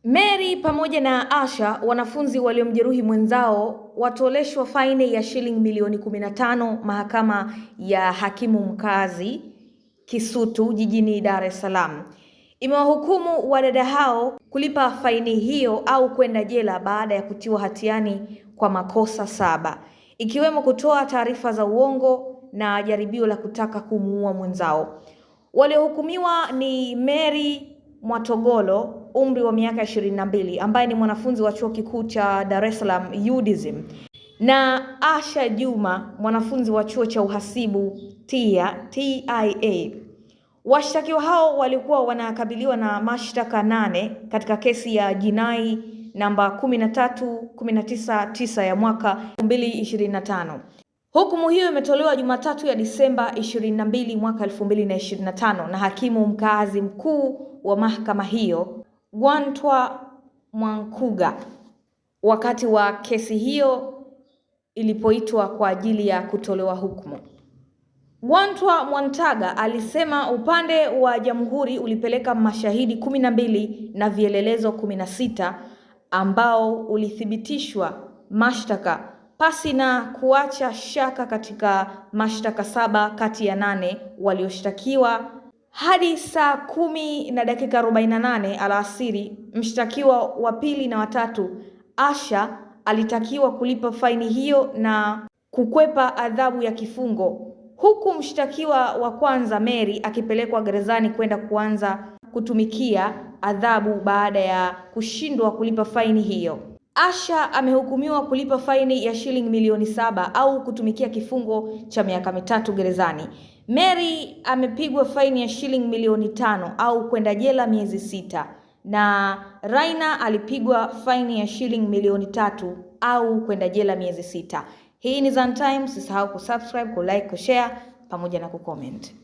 Mary pamoja na Asha, wanafunzi waliomjeruhi mwenzao, watoleshwa faini ya shilingi milioni 15 mahakama ya hakimu mkazi Kisutu jijini Dar es Salaam. Imewahukumu wadada hao kulipa faini hiyo au kwenda jela baada ya kutiwa hatiani kwa makosa 7, ikiwemo kutoa taarifa za uongo na jaribio la kutaka kumuua mwenzao. Waliohukumiwa ni Mary Mwatogolo, umri wa miaka 22, ambaye ni mwanafunzi wa chuo kikuu cha Dar es Salaam UDSM, na Asha Juma, mwanafunzi wa chuo cha uhasibu TIA. Washtakiwa hao walikuwa wanakabiliwa na mashtaka 8 katika kesi ya jinai namba 13199 ya mwaka 2025. Hukumu hiyo imetolewa Jumatatu ya Disemba 22 mwaka 2025 na hakimu mkazi mkuu wa mahakama hiyo Gwantwa Mwankuga wakati wa kesi hiyo ilipoitwa kwa ajili ya kutolewa hukumu. Gwantwa Mwantaga alisema upande wa jamhuri ulipeleka mashahidi 12 na vielelezo 16 ambao ulithibitishwa mashtaka pasi na kuacha shaka katika mashtaka 7 kati ya 8 walioshtakiwa. Hadi saa 10:48 alasiri, mshtakiwa wa pili na watatu Asha alitakiwa kulipa faini hiyo na kukwepa adhabu ya kifungo, huku mshtakiwa wa kwanza Mary akipelekwa gerezani kwenda kuanza kutumikia adhabu baada ya kushindwa kulipa faini hiyo. Asha amehukumiwa kulipa faini ya shilingi milioni 7 au kutumikia kifungo cha miaka 3 gerezani. Mary amepigwa faini ya shilingi milioni 5 au kwenda jela miezi 6, na Raina alipigwa faini ya shilingi milioni 3 au kwenda jela miezi 6. Hii ni Zantime, usisahau kusubscribe, kulike, kushare pamoja na kucomment.